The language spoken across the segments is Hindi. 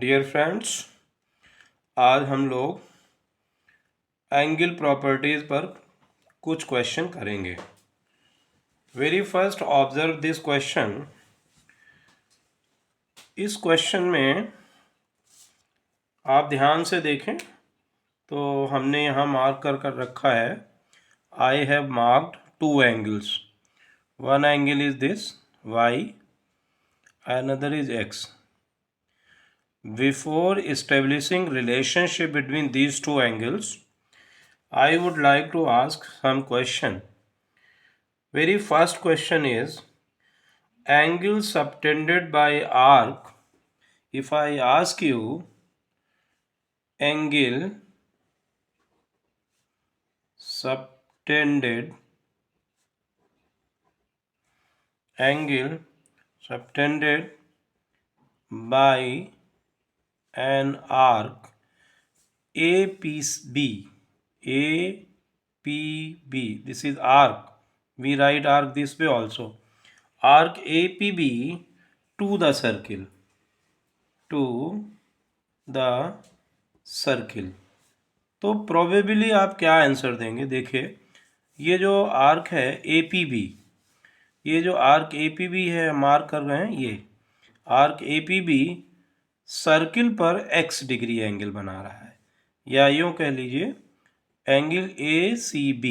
डियर फ्रेंड्स, आज हम लोग एंगल प्रॉपर्टीज़ पर कुछ क्वेश्चन करेंगे। Very first observe this question. इस क्वेश्चन में आप ध्यान से देखें तो हमने यहाँ मार्क कर रखा है। I have marked two angles. One angle is this y, another is x. Before establishing relationship between these two angles, I would like to ask some question. Very first question is angle subtended by arc. If I ask you angle subtended by an arc APB, this is arc. We write arc this way also. Arc APB to the circle. तो प्रोबेबली आप क्या आंसर देंगे? देखिए, ये जो आर्क है APB, ये जो आर्क APB है मार्क कर रहे हैं, ये आर्क APB सर्किल पर x डिग्री एंगल बना रहा है, या यूँ कह लीजिए एंगल ACB।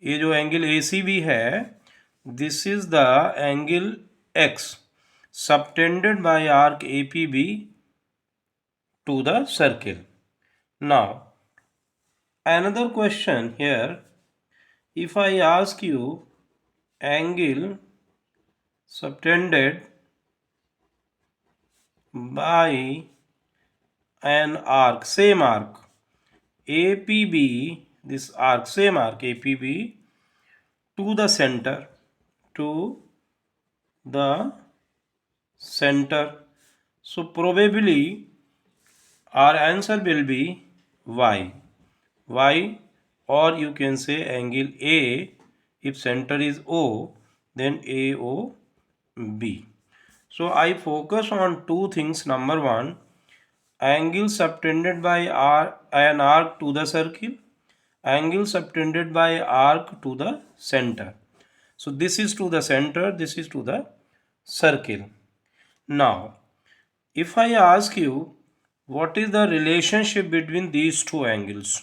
ये जो एंगल ACB है, this is the angle x subtended by arc APB to the circle. Now, another question here. If I ask you angle subtended by an arc, same arc APB, this arc, same arc APB to the center, so probably our answer will be y, or you can say angle A. If center is O, then AOB. So I focus on two things. Number one, angle subtended by an arc to the circle, angle subtended by arc to the center. So this is to the center, this is to the circle. Now, if I ask you what is the relationship between these two angles,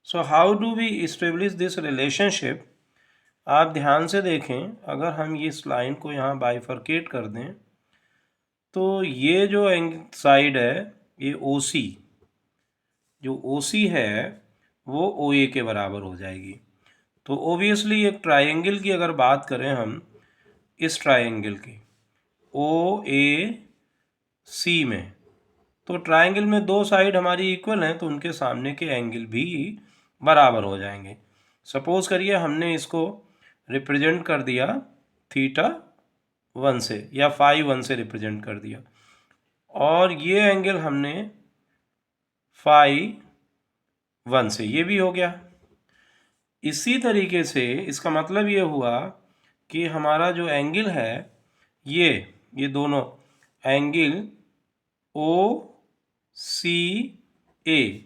so how do we establish this relationship? आप ध्यान से देखें, अगर हम इस लाइन को यहाँ बाइफरकेट कर दें तो ये जो साइड है, ये OC, जो OC है वो OA के बराबर हो जाएगी। तो ओबियसली एक ट्रायंगल की अगर बात करें हम, इस ट्रायंगल की OAC में, तो ट्रायंगल में दो साइड हमारी इक्वल हैं, तो उनके सामने के एंगल भी बराबर हो जाएंगे। सपोज करिए हमने इसको रिप्रेजेंट कर दिया θ1 से या φ1 से रिप्रेजेंट कर दिया, और ये एंगल हमने φ1 से, ये भी हो गया। इसी तरीके से इसका मतलब ये हुआ कि हमारा जो एंगल है, ये दोनों एंगल OCA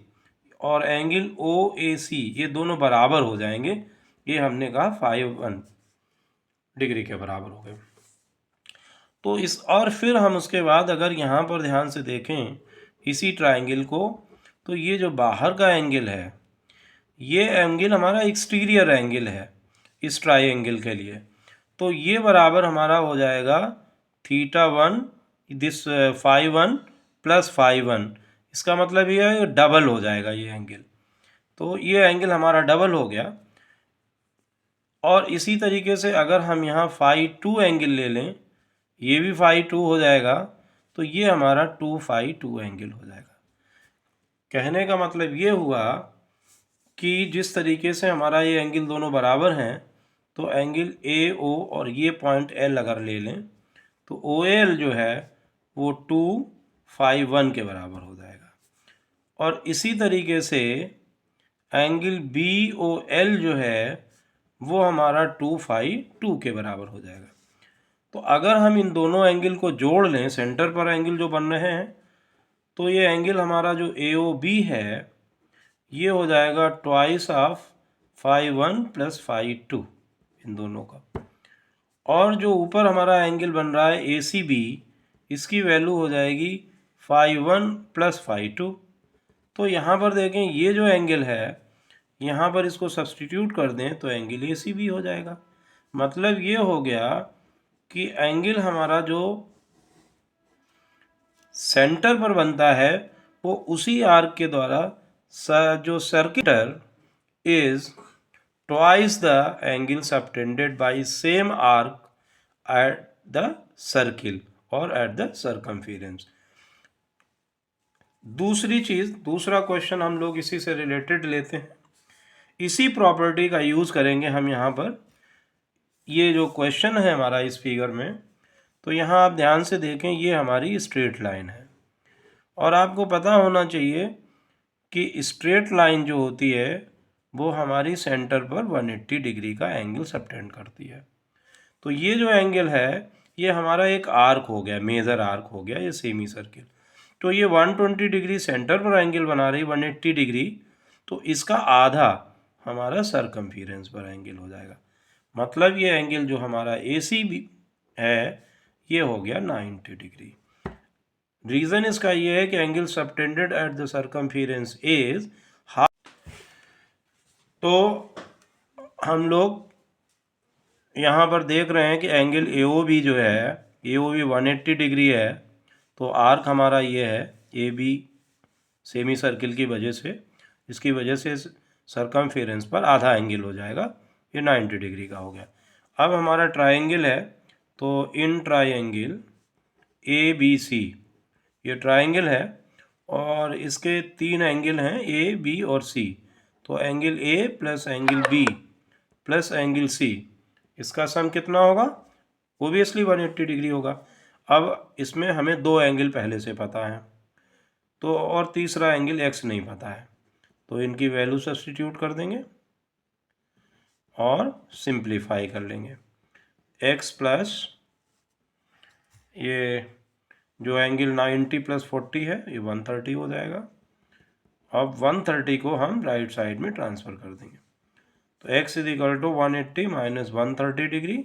और एंगल OAC, ये दोनों बराबर हो जाएंगे। ये हमने कहा φ1 डिग्री के बराबर हो गए। तो इस, और फिर हम उसके बाद अगर यहाँ पर ध्यान से देखें इसी ट्रायंगल को, तो ये जो बाहर का एंगल है, ये एंगल हमारा एक्सटीरियर एंगल है इस ट्रायंगल के लिए, तो ये बराबर हमारा हो जाएगा θ1, दिस φ1 प्लस φ1। इसका मतलब ये है डबल हो जाएगा ये एंगल, तो ये एंगल हमारा डबल हो गया। और इसी तरीके से अगर हम यहाँ φ2 एंगल ले लें, ये भी φ2 हो जाएगा, तो ये हमारा 2φ2 एंगल हो जाएगा। कहने का मतलब ये हुआ कि जिस तरीके से हमारा ये एंगल दोनों बराबर हैं, तो एंगल AO और ये पॉइंट L अगर ले लें, तो OL जो है वो 2φ1 के बराबर हो जाएगा। और इसी तरीके से एंगल BOL जो है वो हमारा 2φ2 के बराबर हो जाएगा। तो अगर हम इन दोनों एंगल को जोड़ लें, सेंटर पर एंगल जो बन रहे हैं तो ये एंगल हमारा जो AOB है ये हो जाएगा ट्वाइस ऑफ φ1 प्लस φ2 इन दोनों का। और जो ऊपर हमारा एंगल बन रहा है ACB, इसकी वैल्यू हो जाएगी φ1 प्लस φ2। तो यहाँ पर देखें ये जो एंगल है यहाँ पर इसको सब्सटीट्यूट कर दें तो एंगल ACB हो जाएगा। मतलब ये हो गया कि एंगल हमारा जो सेंटर पर बनता है वो उसी आर्क के द्वारा जो सर्किटर is twice the angle subtended by same arc at the circle और एट द सर्कमफेरेंस। दूसरी चीज, दूसरा क्वेश्चन हम लोग इसी से रिलेटेड लेते हैं, इसी प्रॉपर्टी का यूज करेंगे हम यहाँ पर। ये जो क्वेश्चन है हमारा इस फिगर में, तो यहाँ आप ध्यान से देखें ये हमारी स्ट्रेट लाइन है और आपको पता होना चाहिए कि स्ट्रेट लाइन जो होती है वो हमारी सेंटर पर 180 डिग्री का एंगल सबटेंड करती है। तो ये जो एंगल है ये हमारा एक आर्क हो गया, मेजर आर्क हो गया, ये सेमी सर्किल। तो ये 120 डिग्री सेंटर पर एंगल बना रही 180 डिग्री, तो इसका आधा हमारा सरकमफेरेंस पर एंगल हो जाएगा। मतलब ये एंगल जो हमारा ACB है ये हो गया 90 डिग्री। रीज़न इसका ये है कि angle subtended at the circumference is half. तो हम लोग यहाँ पर देख रहे हैं कि एंगल AOB जो है, AOB 180 डिग्री है, तो आर्क हमारा ये है AB सेमी सर्किल की वजह से, इसकी वजह से सरकमफेरेंस पर आधा एंगल हो जाएगा, ये 90 डिग्री का हो गया। अब हमारा ट्रायंगल है, तो इन ट्रायंगल ABC, ये ट्रायंगल है और इसके 3 एंगल हैं A, B और C। तो angle A plus angle B plus angle C, इसका सम कितना होगा? ओबियसली 180 डिग्री होगा। अब इसमें हमें 2 एंगल पहले से पता है, तो और तीसरा एंगल X नहीं पता है, तो इनकी वैल्यू सब्स्टिट्यूट कर देंगे और सिंप्लीफाई कर लेंगे। X प्लस ये जो एंगल 90 प्लस 40 है ये 130 हो जाएगा। अब 130 को हम राइट साइड में ट्रांसफ़र कर देंगे, तो x is equal to 180 minus 130 degree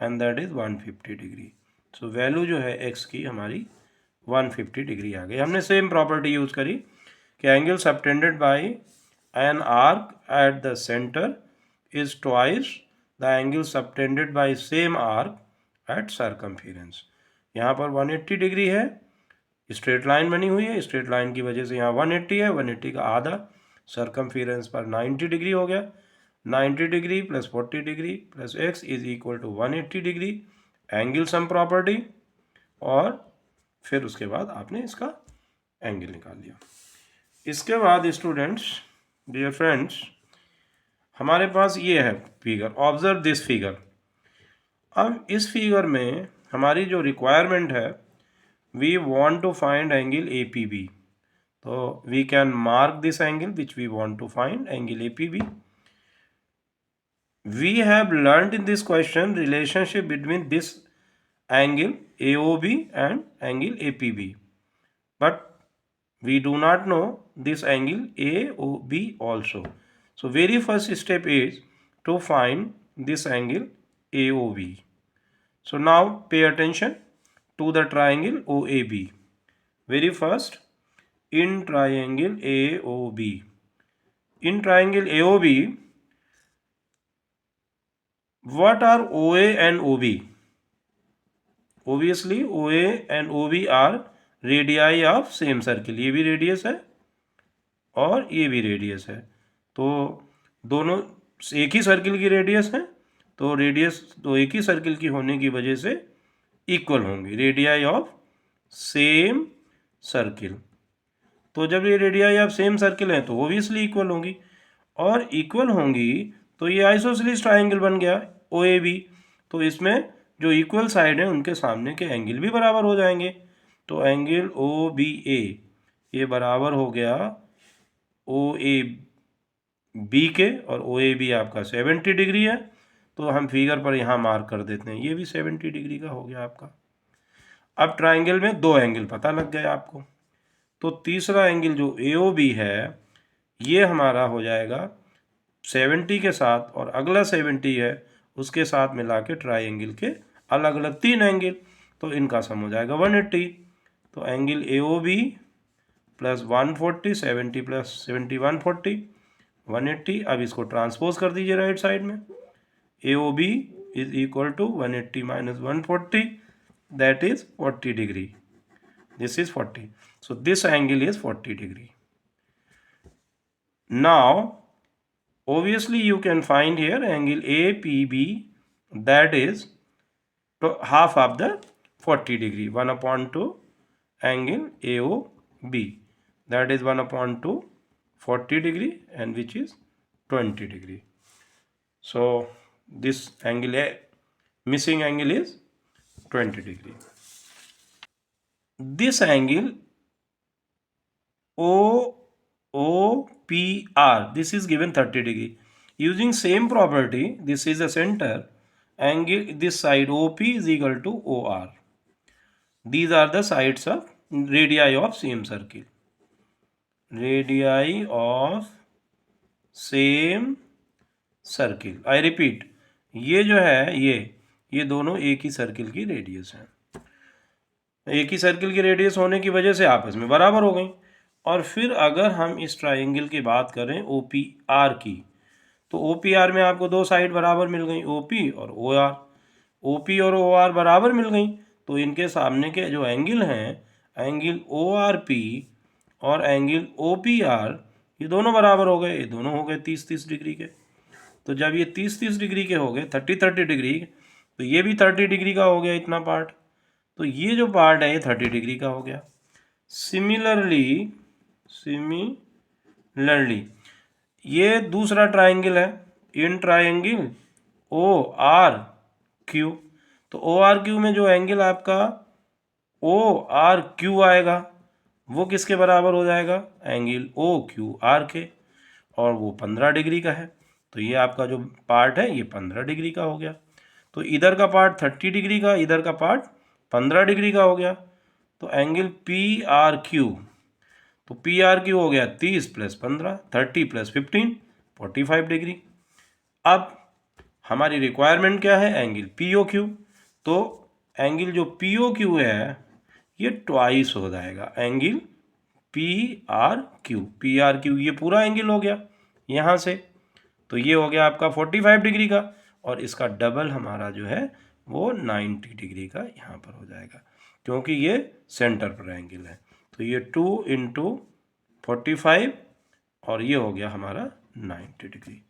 and that is 150 degree. So value जो है x की हमारी 150 डिग्री आ गई। हमने सेम प्रॉपर्टी यूज़ करी कि angle subtended bye an arc at the centre is twice the angle subtended by same arc eight circumference. यहाँ पर 180 डिग्री है, स्ट्रेट लाइन बनी हुई है, स्ट्रेट लाइन की वजह से यहाँ 180 है, 180 का आधा सरकमफेरेंस पर 90 डिग्री हो गया। 90 degree plus 40 degree plus x is equal to 180 degree, angle sum property, और फिर उसके बाद आपने इसका एंगल निकाल लिया। इसके बाद स्टूडेंट्स, डियर फ्रेंड्स, हमारे पास ये है फिगर, ऑब्जर्व दिस फिगर। अब इस फिगर में हमारी जो रिक्वायरमेंट है, we want to find angle APB, तो we can mark this angle which we want to find, angle APB। We have learnt in this question relationship between this angle AOB and angle APB, but we do not know this angle AOB also. So very first step is to find this angle AOB. So now pay attention to the triangle OAB. Very first, in triangle AOB, in triangle AOB, what are OA and OB? Obviously OA and OB are radii of same circle। ये भी रेडियस है और ये भी रेडियस है, तो दोनों एक ही सर्किल की रेडियस है, तो रेडियस तो एक ही सर्किल की होने की वजह से इक्वल होंगी, रेडियाई ऑफ सेम सर्किल। तो जब ये रेडियाई ऑफ सेम सर्किल हैं तो ओबियसली इक्वल होंगी, और इक्वल होंगी तो ये आइसोसेलेस ट्रायंगल बन गया OAB। तो इसमें जो इक्वल साइड है उनके सामने के एंगल भी बराबर हो जाएंगे, तो एंगल OBA ये बराबर हो गया OAB के, और OAB आपका 70 डिग्री है, तो हम फिगर पर यहाँ मार्क कर देते हैं, ये भी 70 डिग्री का हो गया आपका। अब ट्रायंगल में 2 एंगल पता लग गए आपको, तो तीसरा एंगल जो AOB है ये हमारा हो जाएगा 70 के साथ, और अगला 70 है उसके साथ मिला के ट्राइंगल के अलग अलग 3 एंगल, तो इनका सम हो जाएगा 180। तो एंगल AOB प्लस 140, 70 प्लस 70 140, 180। अब इसको ट्रांसपोज कर दीजिए राइट साइड में। AOB is equal to 180 minus 140, that is 40 degree. This is 40. So this angle is 40 degree. Now obviously you can find here angle APB, that is half of the 40 degree, 1 upon 2 angle AOB, that is 1 upon 2 40 degree, and which is 20 degree. So this angle A, missing angle is 20 degree. This angle OOPR, this is given 30 degree. Using same property, this is a center, angle this side OP is equal to OR. These are the sides of radii of same circle. Radii of same circle. I repeat, ये जो है ये दोनों एक ही सर्किल की रेडियस है। एक ही सर्किल की रेडियस होने की वजह से आपस में बराबर हो गई। और फिर अगर हम इस ट्राइंगल की बात करें OPR की, तो OPR में आपको दो साइड बराबर मिल गई, OP और OR। OP और OR बराबर मिल गई, तो इनके सामने के जो एंगल हैं, एंगल ORP और एंगल OPR, ये दोनों बराबर हो गए, ये दोनों हो गए 30-30 डिग्री के। तो जब ये 30-30 डिग्री के हो गए, 30-30 डिग्री, तो ये भी 30 डिग्री का हो गया इतना पार्ट। तो ये जो पार्ट है ये 30 डिग्री का हो गया। सिमिलरली ये दूसरा ट्राइंगल है, इन ट्राइंगल ORQ। तो ORQ में जो एंगल आपका ORQ आएगा वो किसके बराबर हो जाएगा, एंगल OQR के, और वो 15 डिग्री का है। तो ये आपका जो पार्ट है ये 15 डिग्री का हो गया। तो इधर का पार्ट 30 डिग्री का, इधर का पार्ट 15 डिग्री का हो गया। तो एंगल PRQ, तो PRQ हो गया 30 प्लस 15, 30 प्लस 15, 45 डिग्री। अब हमारी रिक्वायरमेंट क्या है, एंगल POQ। तो एंगल जो POQ है ये ट्वाइस हो जाएगा एंगल PRQ। ये पूरा एंगल हो गया यहाँ से, तो ये हो गया आपका 45 डिग्री का, और इसका डबल हमारा जो है वो 90 डिग्री का यहाँ पर हो जाएगा, क्योंकि ये सेंटर पर एंगल है। तो ये 2 × 45 और ये हो गया हमारा 90 डिग्री।